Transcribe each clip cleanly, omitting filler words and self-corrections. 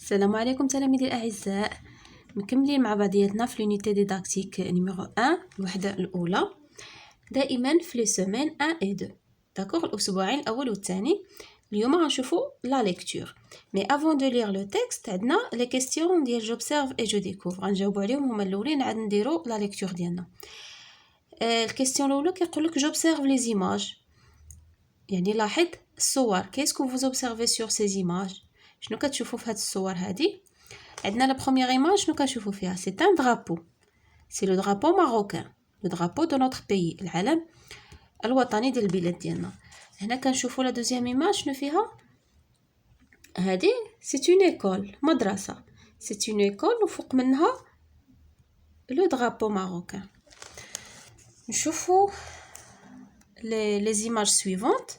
السلام عليكم تلاميذي الأعزاء، مكملين مع بعضياتنا في لونيتي ديداكتيك نيميرو 1 الوحدة الأولى، دائما في لي سومين 1 و 2 داكوغ، الأسبوعين الأول والثاني. اليوم غنشوفو لا ليكتور، مي افون دو لير لو تيكست عندنا لي كيستيون ديال جوبسيرف اي جو ديكوفر، غنجاوبو عليهم هما الاولين، عاد نديرو لا ليكتور ديالنا. الكيستيون الاولى كيقولك جوبسيرف لي زيماج، يعني لاحظ الصور. كيسكو فوز اوبسيرفي سور سي زيماج، شنو كتشوفوا في هاد الصور هادي؟ عندنا لا بروميير ايماج شنو كنشوفوا فيها؟ سي ان درابو، سي لو درابو ماروكان، لو درابو دو نوتر بيي، العلم الوطني ديال البلاد ديالنا. هنا كنشوفوا لا دوزيام ايماج شنو فيها؟ هادي سي اون ايكول، مدرسه، سي اون ايكول وفوق منها لو درابو ماروكان. نشوفوا لي زيماج سويفونت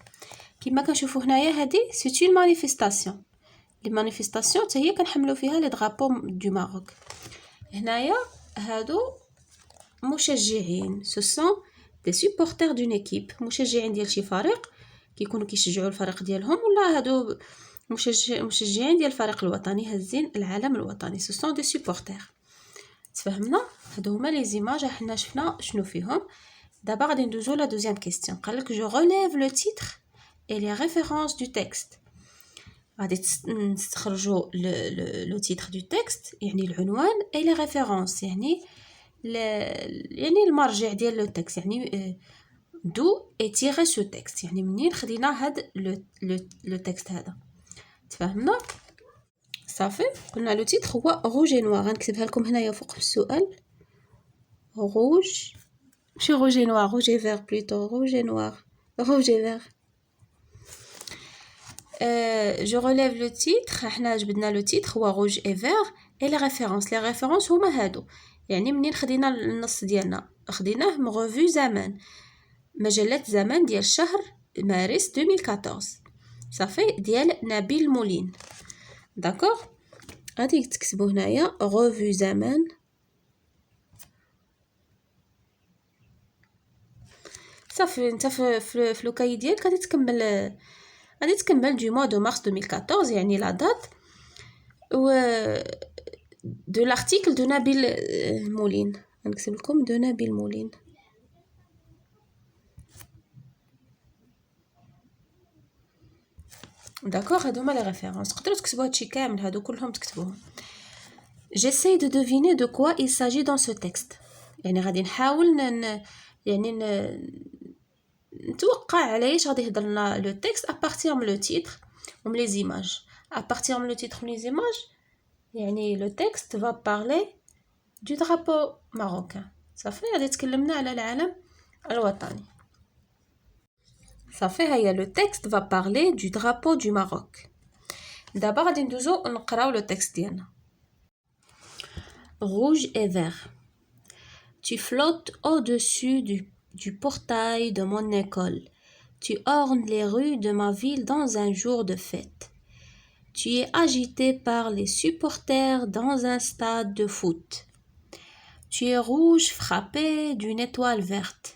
كما كنشوفوا هنايا. هادي سي اون مانيفيستاسيون، لي مانيفيستاسيون حتى هي كنحملوا فيها لي درابو دو ماروك. هنايا هادو مشجعين، سو سون دي سوبورتير دون ايكيب، مشجعين ديال شي فريق كيكونوا كيشجعوا الفريق ديالهم، ولا هادو مشجعين ديال الفريق الوطني هازين العلم الوطني، سو سون دي سوبورتير. تفهمنا؟ هادو هما لي زيماج حنا شفنا شنو فيهم. دابا غادي ندوزو لا دوزيام كيستيون. قالك جو ريليف لو تيتر اي لي ريفيرونس دو تيكست. غادي نستخرجوا لو تيتر دو تيكست يعني العنوان، اي لي ريفيرونس يعني المرجع ديال لو تيكست، يعني دو اي تيري سو تيكست، يعني منين خدينا هاد لو تيكست هذا. تفهمنا؟ صافي. قلنا لو تيتر هو روج اي نوار، غنكتبها لكم هنايا فوق في السؤال. روج، ماشي روج اي نوار، روج اي فير بلوتو، روج اي نوار، روج اي فير. جو ريليف لو تيتر، حنا جبدنا لو تيتر هو روج اي فير، اي لي ريفيرونس، لي ريفيرونس هما هادو، يعني منين خدينا النص ديالنا؟ خديناه من ريفو زمان، مجلة زمان ديال شهر مارس 2014، صافي، ديال نبيل مولين. داكوغ، غادي تكتبوا هنايا ريفو زمان، صافي. انت في لوكاي ديالك غادي تكمل دو موا دو مارس 2014، يعني لا دات و دو لارتيكل دو نبيل مولين. غنكتب لكم دو نبيل مولين. داكوغ، هادو هما لي ريفيرونس، تقدروا تكتبوا هادشي كامل، هادو كلهم تكتبوهم. j'essaie de deviner de quoi il s'agit dans ce texte، يعني غادي نحاول نتوقع على ايش غادي يهضر لنا لو تيكست ابارتير من لو تيتر ومن لي زيماج. ابارتير من لو تيتر ومن لي زيماج يعني لو تيكست va parler du drapeau marocain، صافي. غادي تكلمنا على العلم الوطني، صافي. هيا لو تيكست va parler du drapeau du Maroc. دابا غادي ندوزو نقراو لو تيكست ديالنا. Rouge et vert. Tu flottes au-dessus du portail de mon école. Tu ornes les rues de ma ville dans un jour de fête. Tu es agité par les supporters dans un stade de foot. Tu es rouge frappé d'une étoile verte.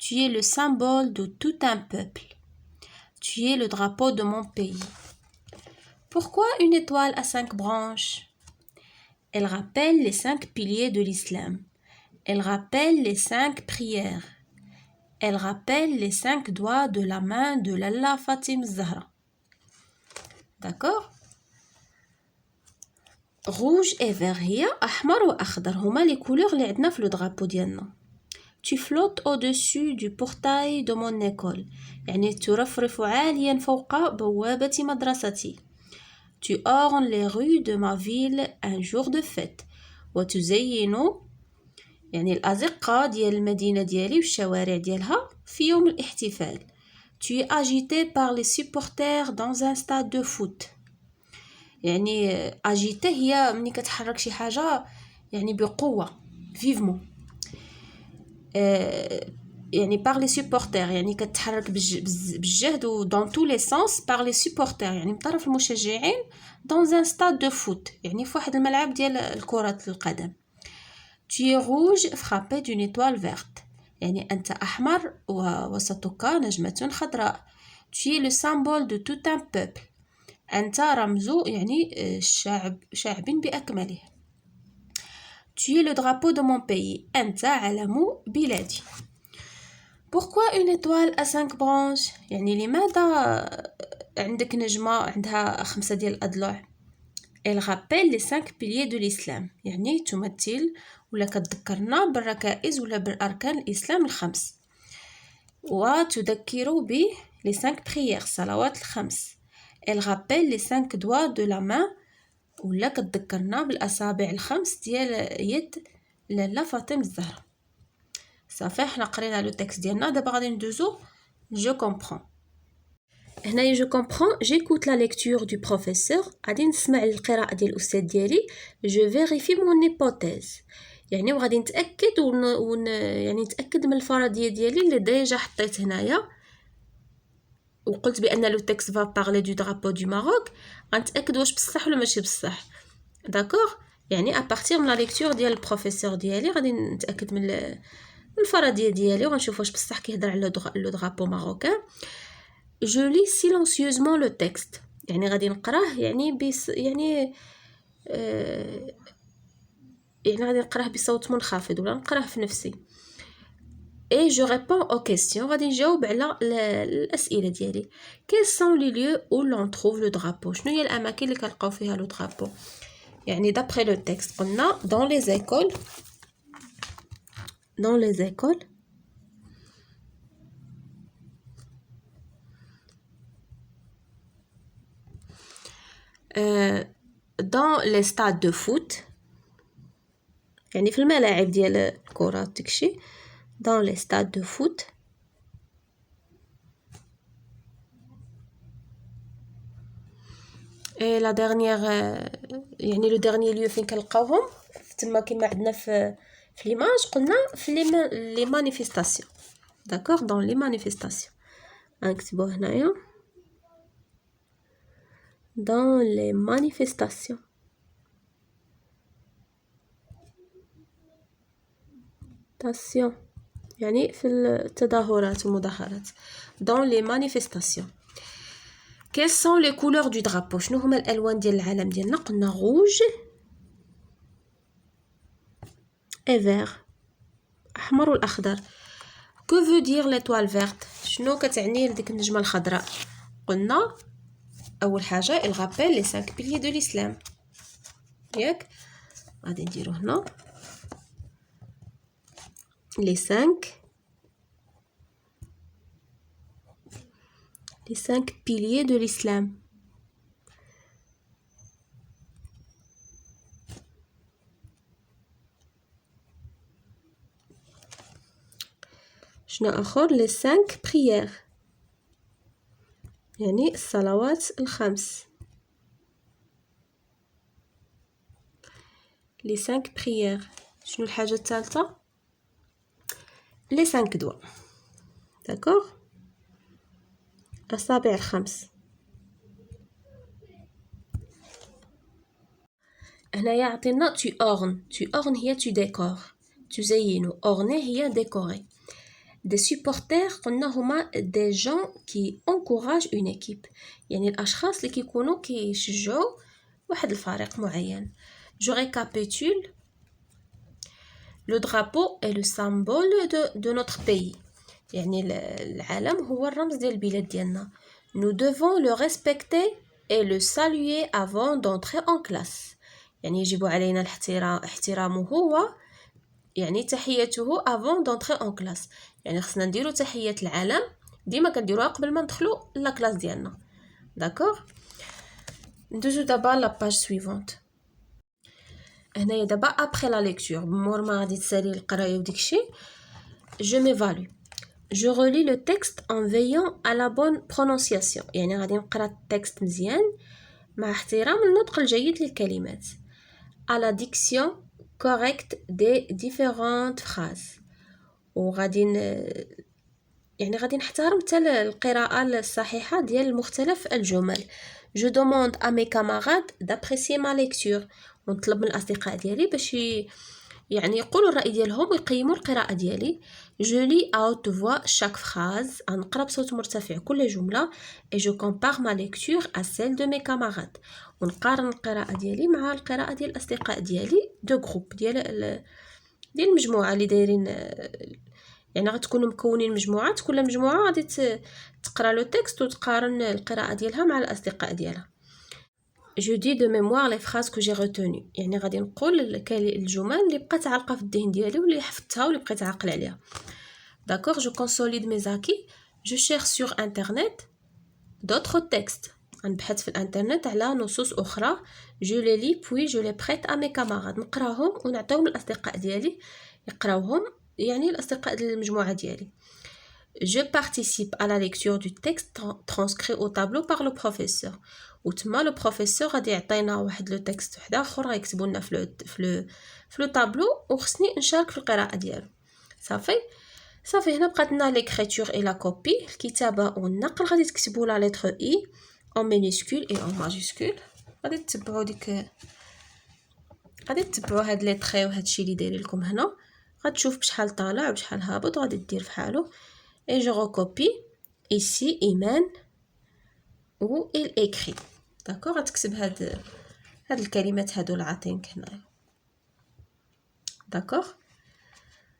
Tu es le symbole de tout un peuple. Tu es le drapeau de mon pays. Pourquoi une étoile à 5 branches? Elle rappelle les 5 piliers de l'islam. Elle rappelle les 5 prières. Elle rappelle les 5 doigts de la main de l'Allah Fatim Zahra. D'accord? Rouge et vert هي أحمر وأخضر، هما les couleurs اللي عندنا في le drapeau ديالنا. Tu flottes au-dessus du portail de mon école، يعني ترفرف عاليا فوق بوابة مدرستي. Tu ornes les rues de ma ville un jour de fête، وتزين يعني الأزقة ديال المدينة ديالي والشوارع ديالها في يوم الاحتفال. Tu es agité par les supporters dans un stade de foot، يعني agité هي ملي كتحرك شي حاجة يعني بقوة، vivement. يعني par les supporters يعني كتحرك بالجهد و dans tous les sens par les supporters يعني من طرف المشجعين dans un stade de foot يعني في واحد الملعب ديال كرة القدم. Tu es rouge frappé d'une étoile verte، يعني أنت أحمر ووسطك نجمة خضراء. Tu es le symbole de tout un peuple، أنت رمز يعني شعب بأكمله. Tu es le drapeau de mon pays. أنت علم بلادي. Pourquoi une étoile à 5 branches؟ يعني لماذا عندك نجمة عندها 5 ديال الأضلاع؟ Elle rappelle les 5 piliers de l'islam. يعني تمثل ولا كتذكرنا بالركائز ولا بالأركان الإسلام الخمس. وتذكر ب les 5 prières الصلوات الخمس. Elle rappelle les 5 doigts de la main ولا كتذكرنا بالأصابع الخمس ديال يد لاله فاطمة الزهراء. صافي حنا قرينا لو تكست ديالنا. دابا غادي ندوزو جو كومبرون. هنايا جو كومبرون جيكوت لا ليكتور دو بروفيسور. غادي نسمع القراءة ديال الأستاذ ديالي. جو فيريفي مون هيبوتيز يعني وغادي نتأكد يعني نتأكد من الفرضية ديالي اللي ديجا حطيت هنايا وقلت بأن لو تكست فا بارلي دو درابو دو ماروك. غنتأكد واش بصح ولا ماشي بصح. داكوغ يعني ابارتير من لا ليكتور ديال البروفيسور ديالي غادي نتأكد من الفرضية ديالي وغنشوف واش بصح كيهضر على لو درابو ماروكان. Je lis silencieusement le texte. يعني غادي نقراه يعني يعني غادي نقراه بصوت منخفض ولا نقراه في نفسي. Et je réponds aux questions. غادي نجاوب على الأسئلة ديالي. Quels sont les lieux où l'on trouve le drapeau؟ شنو هي الأماكن اللي كنلقاو فيها لو درابو؟ يعني d'après le texte قلنا dans les écoles. Dans les écoles. Dans les stades de foot. يعني في الملاعب ديال الكرة داكشي. Dans les stades de foot. Et la dernière يعني le dernier lieu فين كنلقاوهم تما كما عندنا في ليماج قلنا في لي مانيفيستاسيون. داكوغ dans les manifestations. نكتبو هنايا dans les manifestations. يعني في التظاهرات والمظاهرات. dans les manifestations. Quelles sont les couleurs du drapeau؟ شنو هما الألوان ديال العلم ديالنا؟ قلنا rouge et vert. أحمر والأخضر. Que veut dire l'étoile verte؟ شنو كتعني ديك النجمة الخضراء؟ قلنا أول حاجة il rappelle les 5 piliers de l'islam. ياك غادي نديرو هنا les 5 piliers de l'islam. شنو آخر؟ les 5 prières يعني الصلوات الخمس. les 5 prières. شنو الحاجة الثالثة؟ les 5 doigts. داكوغ الأصابع الخمس. هنايا عطينا tu ornes هي tu décores. تزين orner هي décorer. des supporters قلنا هما des gens qui encouragent une équipe يعني الأشخاص اللي كيكونوا كيشجعوا واحد الفريق معين. je récapitule. le drapeau est le symbole de notre pays يعني العلم هو الرمز ديال البلاد ديالنا. nous devons le respecter et le saluer avant d'entrer en classe يعني يجب علينا احترامه هو يعني تحيته avant d'entrer en classe يعني خصنا نديرو تحية العلم ديما كنديروها قبل ما ندخلو لا كلاس ديالنا. داكوغ ندوزو دابا لا باج سويفونت. هنايا دابا ابري لا ليكتور مور ما غادي تسالي القرايه وداكشي. je m'évalue. je relis le texte en veillant à la bonne prononciation يعني غادي نقرا التكست مزيان مع احترام النطق الجيد للكلمات. à la diction correcte des différentes phrases وغادي يعني غادي نحترم حتى القراءة الصحيحة ديال مختلف الجمل. je demande à mes camarades d'apprécier ma lecture ونطلب من الأصدقاء ديالي باش يعني يقولوا الرأي ديالهم ويقيموا القراءة ديالي. je lis à haute voix chaque phrase، نقرا بصوت مرتفع كل جملة، et je compare ma lecture à celle de mes camarades، ونقارن القراءة ديالي مع القراءة ديال الأصدقاء ديالي، دو جروب ديال المجموعة اللي دايرين، يعني غتكونوا مكونين مجموعات، كل مجموعة غادي تقرا لو تكست وتقارن القراءة ديالها مع الأصدقاء ديالها. je dis de mémoire les phrases que j'ai retenues، يعني غادي نقول الجمل اللي بقات عالقه في الذهن ديالي واللي حفظتها واللي بقيت عاقل عليها. d'accord je consolide mes acquis، je cherche sur internet d'autres textes، غنبحث في الانترنت على نصوص اخرى، je les lis puis je les prête à mes camarades، نقراهم ونعطيهم الاصدقاء ديالي يقراوهم، يعني الاصدقاء ديال المجموعه ديالي. je participe à la lecture du texte transcrit au tableau par le professeur، وتما لو بروفيسور غادي يعطينا واحد لو تكست واحد اخر غيكتبوا لنا في لو طابلو، وخصني نشارك في القراءه ديالو. صافي هنا بقات لنا ليكريتور اي لا كوبي، الكتابه والنقل. غادي تكتبوا لا لتر اي اون مينيسكول اي اون ماجيسكول، غادي تتبعوا هاد لي تري وهاد الشيء اللي داير لكم هنا، غتشوف بشحال طالع وبشحال هابط وغادي دير فحالو. اي جو ريكوبي ici ايمان و il écrit. داكوغ غتكتب هاد الكلمات هادو اللي عاطينك هنايا. داكوغ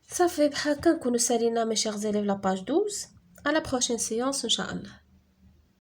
صافي بحال هكا نكونوا سالينا مي شيغ زيليف لا باج 12. على بروشين سيونس ان شاء الله.